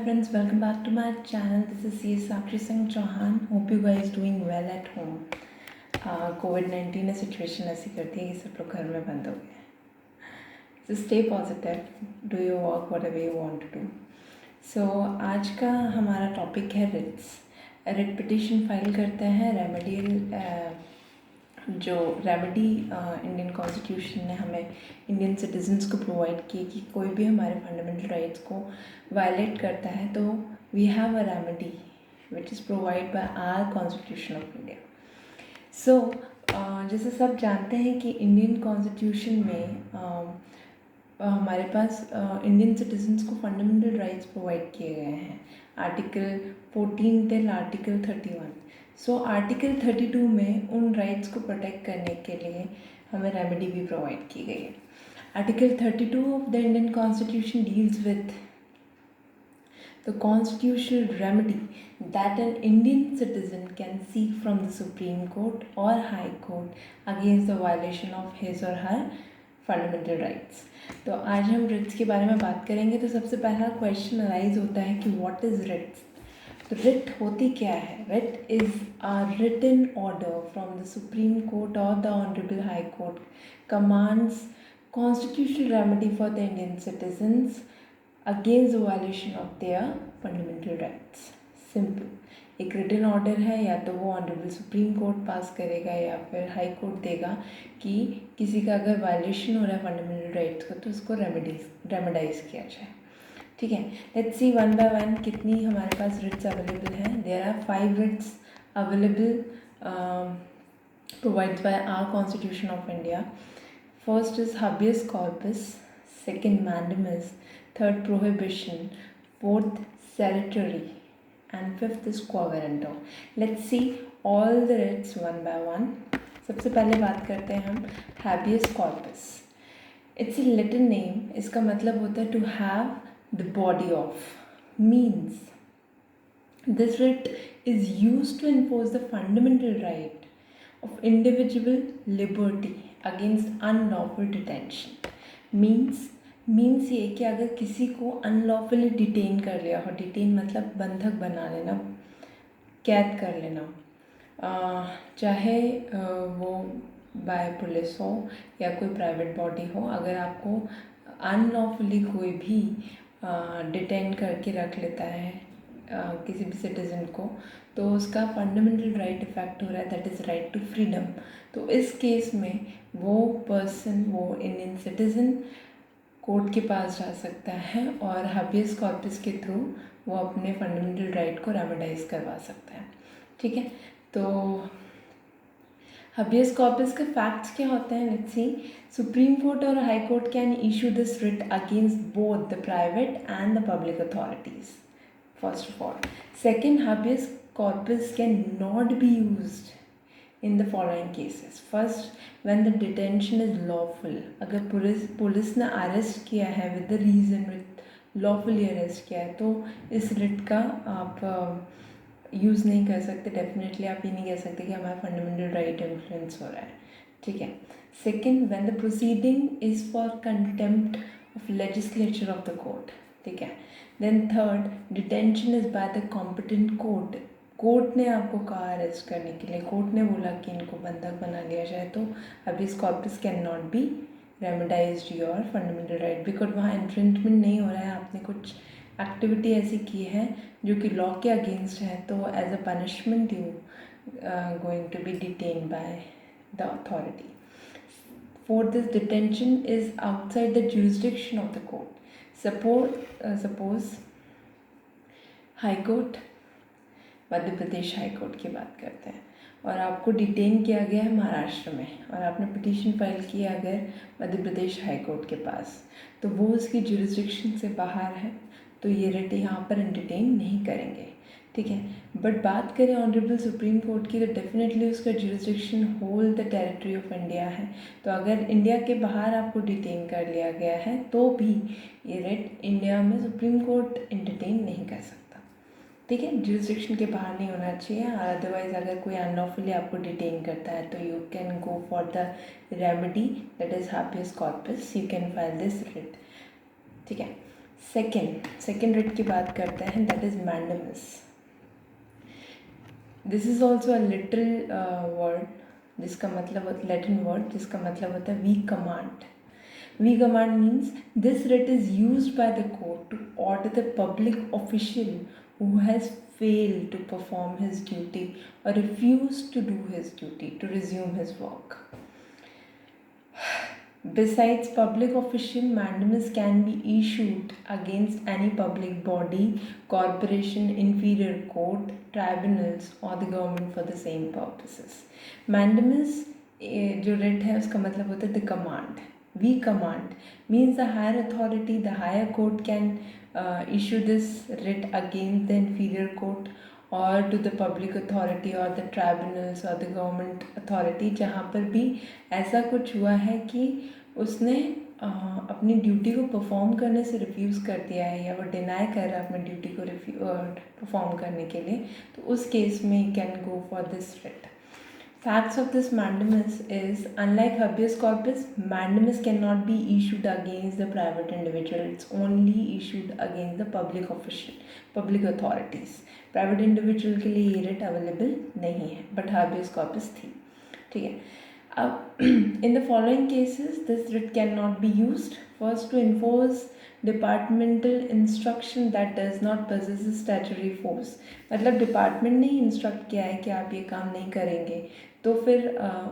friends, welcome back to my channel. This is CS Sakshi Singh Chauhan. Hope you guys doing well at home. कोविड-19 ने situation ऐसी कर दी है कि सब लोग घर में बंद हो गए. So stay positive, do your work whatever you want to do. So आज का हमारा टॉपिक है रिट्स. रिट पिटिशन फाइल करते हैं रेमेडियल जो रेमेडी इंडियन कॉन्स्टिट्यूशन ने हमें इंडियन सिटीजन्स को प्रोवाइड की कि कोई भी हमारे फंडामेंटल राइट्स को वायलेट करता है तो we have a remedy which is provide by our constitution of India. So जैसे सब जानते हैं कि इंडियन कॉन्स्टिट्यूशन में हमारे पास इंडियन सिटीजन्स को फंडामेंटल राइट्स प्रोवाइड किए गए हैं article 14 till article 31. So article 32 में उन राइट्स को प्रोटेक्ट करने के लिए हमें रेमेडी भी प्रोवाइड की गई है. Article 32 of the Indian constitution deals with the constitutional remedy that an Indian citizen can seek from the Supreme Court or High Court against the violation of his or her fundamental rights. तो आज हम Ritz के बारे में बात करेंगे. तो सबसे पहला क्वेश्चन अराइज होता है कि व्हाट इज़ रिट्स. तो रिट होती क्या है. Writ is a written order from the supreme court और the honourable high court commands constitutional remedy for the Indian citizens against the violation of their fundamental rights. Simple. एक written order है, या तो वो honourable supreme court पास करेगा या फिर high court देगा कि किसी का अगर वायलेशन हो रहा है फंडामेंटल राइट्स का तो उसको रेमेडाइज किया जाए. ठीक है. Let's see one by one कितनी हमारे पास रिट्स अवेलेबल हैं. There are 5 writs available provides by our constitution of India. First is habeas corpus, second mandamus, third prohibition, fourth salutary, and fifth is quo warranto. Let's see all the writs one by one. सबसे पहले बात करते हैं हम habeas corpus. It's a Latin name. इसका मतलब होता है to have the body of. Means this writ is used to enforce the fundamental right of individual liberty against unlawful detention. Means ये कि अगर किसी को अनलॉफुली डिटेन कर लिया हो. डिटेन मतलब बंधक बना लेना, कैद कर लेना, चाहे वो बाय पुलिस हो या कोई प्राइवेट बॉडी हो. अगर आपको अनलॉफुली कोई भी डिटेन करके रख लेता है किसी भी सिटीज़न को तो उसका फंडामेंटल राइट इफेक्ट हो रहा है, that is right to freedom. तो इस केस में वो पर्सन, वो इंडियन सिटीज़न कोर्ट के पास जा सकता है और habeas corpus के थ्रू वो अपने फंडामेंटल राइट को रेमेडाइज करवा सकता है. ठीक है. तो habeas corpus के फैक्ट्स क्या होते हैं. Let's see. सुप्रीम कोर्ट और high court can issue this writ against both the private and the public authorities. First of all. Second, habeas corpus can not be used in the following cases. First, when the detention is lawful. अगर police ने arrest किया है with the reason, with lawfully arrest किया है तो इस writ का आप यूज़ नहीं कर सकते. डेफिनेटली आप ये नहीं कह सकते कि हमारा फंडामेंटल राइट इन्फ्लुएंस हो रहा है. ठीक है. Second, when the proceeding is for contempt of legislature of the court. ठीक है. Then third, detention is by the competent court. Court ने आपको कहा अरेस्ट करने के लिए, कोर्ट ने बोला कि इनको बंधक बना लिया जाए तो habeas corpus can not be remedied your fundamental right because वहाँ इन्फ्रिंजमेंट नहीं हो रहा है. आपने कुछ एक्टिविटी ऐसी की है जो कि लॉ के अगेंस्ट है तो as a punishment you going to be detain by the authority. Fourth, this detention is outside the jurisdiction of the court. Suppose high court, Madhya Pradesh high court की बात करते हैं और आपको डिटेन किया गया है महाराष्ट्र में और आपने पिटीशन फाइल किया अगर मध्य प्रदेश हाई कोर्ट के पास तो वो उसकी जुरिस्डिक्शन से बाहर है तो ये रिट यहाँ पर एंटरटेन नहीं करेंगे. ठीक है. बट बात करें ऑनरेबल सुप्रीम कोर्ट की तो डेफिनेटली उसका jurisdiction whole the territory of India है. तो अगर इंडिया के बाहर आपको डिटेन कर लिया गया है तो भी ये रिट इंडिया में सुप्रीम कोर्ट एंटरटेन नहीं कर सकता. ठीक है. जुरिस्डिक्शन के बाहर नहीं होना चाहिए. अदरवाइज अगर कोई अनलॉफुली आपको डिटेन करता है तो you can go for the remedy that is habeas corpus. You can file this writ. ठीक है. सेकेंड रिट की बात करते हैं, that is mandamus. This is also a literal word जिसका मतलब लैटिन वर्ड जिसका मतलब होता है we command. We command means this writ is used by the court to order the public official who has failed to perform his duty or refused to do his duty to resume his work. Besides public official, mandamus can be issued against any public body, corporation, inferior court, tribunals or the government for the same purposes. Mandamus जो रिट है उसका मतलब होता है the command. We command means the higher authority, the higher court can issue this writ against the inferior court or to the public authority or the tribunals or the government authority जहाँ पर भी ऐसा कुछ हुआ है कि उसने अपनी ड्यूटी को परफॉर्म करने से रिफ्यूज़ कर दिया है या वो डिनाई कर रहा है अपनी ड्यूटी को परफॉर्म करने के लिए, तो उस केस में you can go for this writ. Facts of this mandamus is, unlike habeas corpus, mandamus cannot be issued against the private individual. It's only issued against the public official, public authorities. Private individual के लिए ये writ available नहीं है, but habeas corpus थी. ठीक है. In the following cases, this writ cannot be used. First, to enforce departmental instruction that does not possess statutory force. मतलब department ने ही इंस्ट्रक्ट किया है कि आप ये काम नहीं करेंगे, तो फिर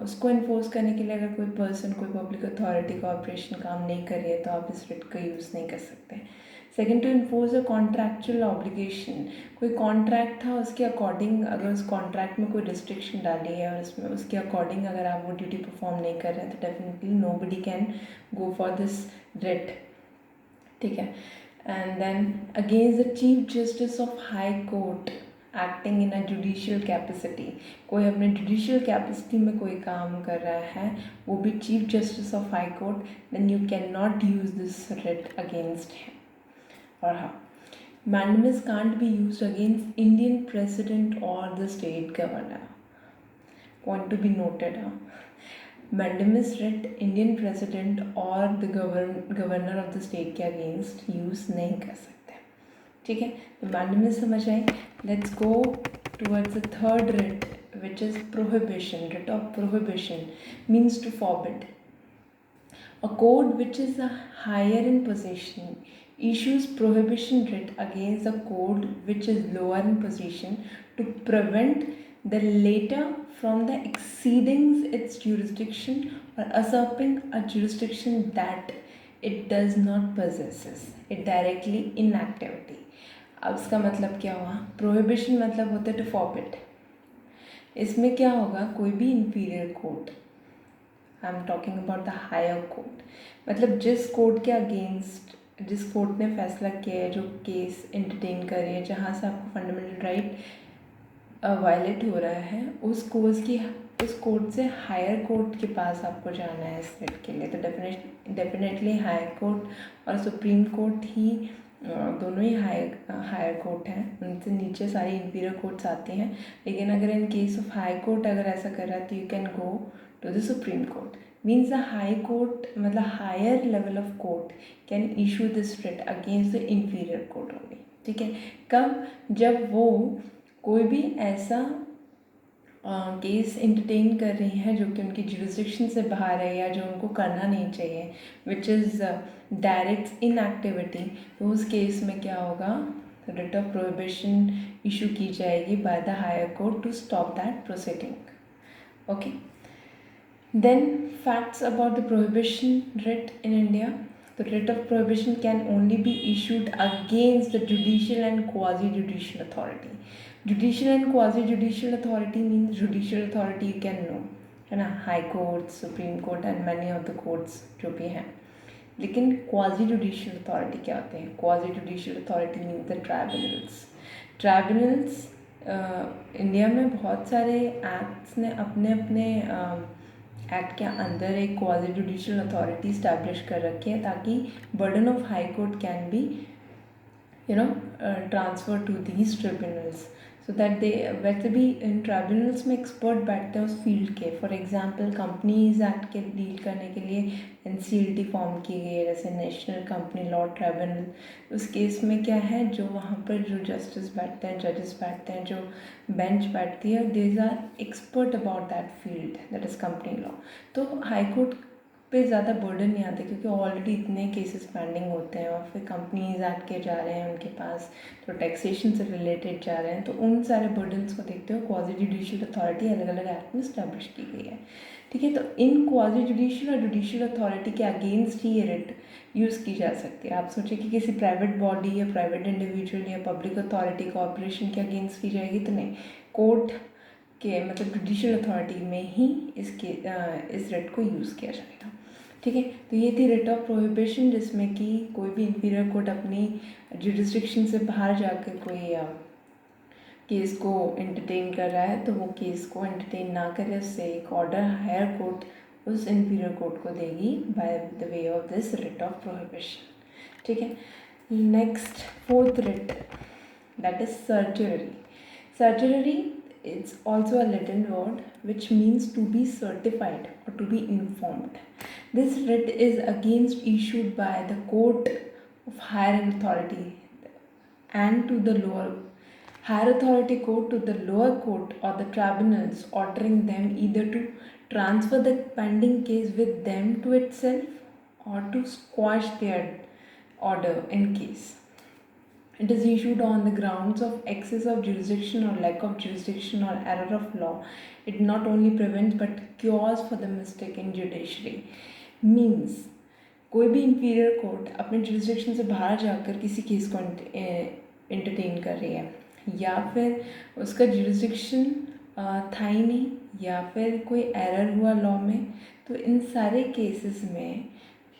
उसको इन्फोर्स करने के लिए अगर कोई पर्सन, कोई पब्लिक अथॉरिटी, कॉर्पोरेशन काम नहीं कर रही है तो आप इस रिट का यूज़ नहीं कर सकते. Second, to enforce a contractual obligation. कोई कॉन्ट्रैक्ट था, उसके अकॉर्डिंग अगर उस कॉन्ट्रैक्ट में कोई रिस्ट्रिक्शन डाली है और उसमें उसके अकॉर्डिंग अगर आप वो ड्यूटी परफॉर्म नहीं कर रहे हैं तो definitely nobody can go for this writ. ठीक है. And then against the chief justice of high court acting in a judicial capacity. कोई अपने जुडिशियल कैपेसिटी में कोई काम कर रहा है, वो भी chief justice of high court, then you can not use this writ against him. और हाँ, mandamus can't be used against Indian president or the state governor. Point to be noted. Mandamus writ Indian president or the governor of the state के against use नहीं कर सकते. ठीक है, तो mandamus समझ आए. Let's go towards the third writ, which is prohibition. Writ of prohibition means to forbid. A court which is higher in position issues prohibition writ against the court which is lower in position to prevent the latter from the exceeding its jurisdiction or usurping a jurisdiction that it does not possesses it directly in activity. अब इसका मतलब क्या हुआ? prohibition मतलब होता है to forbid. इसमें क्या होगा? कोई भी inferior court, I am talking about the higher court, मतलब जिस कोर्ट के अगेंस्ट, जिस कोर्ट ने फैसला किया है, जो केस एंटरटेन कर रही है, जहाँ से आपको फंडामेंटल राइट वायलेट हो रहा है, उस कोर्ट से हायर कोर्ट के पास आपको जाना है इस रिट के लिए. तो डेफिनेटली हायर कोर्ट और सुप्रीम कोर्ट ही दोनों ही हायर कोर्ट हैं, उनसे नीचे सारी इंफीरियर कोर्ट्स आती हैं. लेकिन अगर in case of high court अगर ऐसा कर रहा है तो you can go to the Supreme Court. Means the high court, मतलब higher level of court can issue this writ against the inferior court only. ठीक है. कब? जब वो कोई भी ऐसा केस इंटरटेन कर रही है जो कि उनकी जुरिस्डिक्शन से बाहर है या जो उनको करना नहीं चाहिए, विच इज़ डायरेक्ट इनएक्टिविटी, तो उस केस में क्या होगा? रिट ऑफ प्रोहिबिशन इशू की जाएगी by the higher court to stop that proceeding. Okay. Then facts about the prohibition writ in India. The writ of prohibition can only be issued against the judicial and quasi-judicial authority. Judicial and quasi-judicial authority means judicial authority you can know, है ना, high court, supreme court and many of the courts जो भी हैं. लेकिन quasi judicial authority क्या होते हैं? Quasi judicial authority means the tribunals. Tribunals India में बहुत सारे एक्ट्स ने अपने अपने एक्ट के अंदर एक क्वाजी जुडिशियल अथॉरिटी इस्टेब्लिश कर रखी है ताकि burden of high court can be transfer to these tribunals. So that they, वैसे भी इन ट्राइब्यूनल्स में एक्सपर्ट बैठते हैं उस फील्ड के। फॉर एग्जांपल कंपनीज एक्ट के डील करने के लिए NCLT फॉर्म की गई है, जैसे नेशनल कंपनी लॉ ट्राइब्यूनल। उस केस में क्या है, जो वहाँ पर जो जस्टिस बैठते हैं, जजेस बैठते हैं, जो बेंच बैठती है, these are expert about that field, that is company law. तो हाई कोर्ट पे ज़्यादा बर्डन नहीं आता, क्योंकि ऑलरेडी इतने केसेस पेंडिंग होते हैं, और फिर कंपनीज एक्ट के जा रहे हैं उनके पास, तो टैक्सेशन से रिलेटेड जा रहे हैं, तो उन सारे बर्डन्स को देखते हुए क्वाजी जुडिशियल अथॉरिटी अलग अलग एक्ट में स्टैब्लिश की गई है। ठीक है, तो इन क्वाजी जुडिशियल और जुडिशियल अथॉरिटी के अगेंस्ट ही ये रिट यूज़ की जा सकती है। आप सोचिए कि किसी प्राइवेट बॉडी या प्राइवेट इंडिविजुअल या पब्लिक अथॉरिटी कॉरपोरेशन के अगेंस्ट की जाएगी, तो नहीं, कोर्ट के मतलब जुडिशियल अथॉरिटी में ही इस रिट को यूज़ किया जाएगा। ठीक है, तो ये थी रिट ऑफ प्रोहिबिशन, जिसमें कि कोई भी इंफीरियर कोर्ट अपनी जुरिस्डिक्शन से बाहर जाकर कोई केस को एंटरटेन कर रहा है, तो वो केस को एंटरटेन ना करे, उससे एक ऑर्डर हायर कोर्ट उस इंफीरियर कोर्ट को देगी by the way of this writ of prohibition. ठीक है, next fourth writ, that is certiorari. Certiorari is also a Latin word which means to be certified or to be informed. This writ is against issued by the court of higher authority and to the lower higher authority court to the lower court or the tribunals, ordering them either to transfer the pending case with them to itself or to quash their order in case. It is issued on the grounds of excess of jurisdiction or lack of jurisdiction or error of law. It not only prevents but cures for the mistake in judiciary. Means कोई भी inferior court अपने jurisdiction से बाहर जाकर किसी case को entertain कर रही है, या फिर उसका जुरिस्डिक्शन था ही नहीं, या फिर कोई एरर हुआ लॉ में, तो इन सारे केसेस में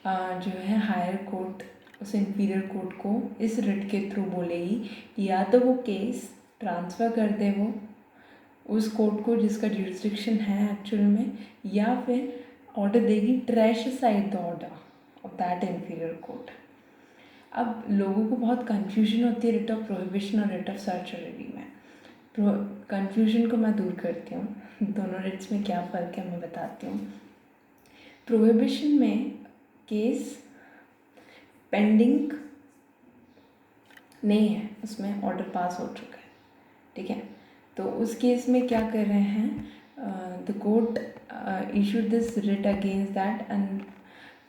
जो है हायर कोर्ट उस इंफीरियर कोर्ट को इस रिट के थ्रू बोलेगी कि या तो वो केस ट्रांसफ़र कर दे वो उस कोर्ट को जिसका जुरिस्डिक्शन है एक्चुअल में, या फिर ऑर्डर देगी trash side the order of that inferior court. अब लोगों को बहुत कन्फ्यूजन होती है रिट ऑफ प्रोहिबिशन और रिट ऑफ सर्चुरी में। कन्फ्यूजन को मैं दूर करती हूँ, दोनों रिट्स में क्या फ़र्क है मैं बताती हूँ। प्रोहिबिशन में केस पेंडिंग नहीं है, उसमें ऑर्डर पास हो चुका है। ठीक है, तो उस केस में क्या कर रहे हैं, the court issued this writ against that and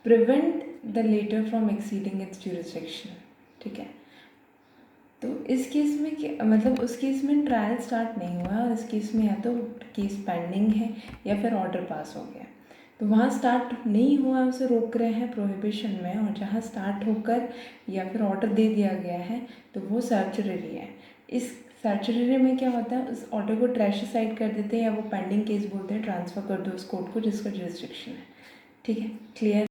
prevent the latter from exceeding its jurisdiction. ठीक है, तो इस केस में क्या मतलब, उस केस में ट्रायल स्टार्ट नहीं हुआ, और इस केस में या तो केस पेंडिंग है या फिर ऑर्डर पास हो गया। तो वहाँ स्टार्ट नहीं हुआ, उसे रोक रहे हैं प्रोहिबिशन में, और जहाँ स्टार्ट होकर या फिर ऑर्डर दे दिया गया है तो वो सर्चुरी है। इस सर्चुरी में क्या होता है, उस ऑर्डर को ट्रैश साइड कर देते हैं, या वो पेंडिंग केस बोलते हैं, ट्रांसफ़र कर दो उस कोर्ट को जिसका जुरिस्डिक्शन है। ठीक है, क्लियर।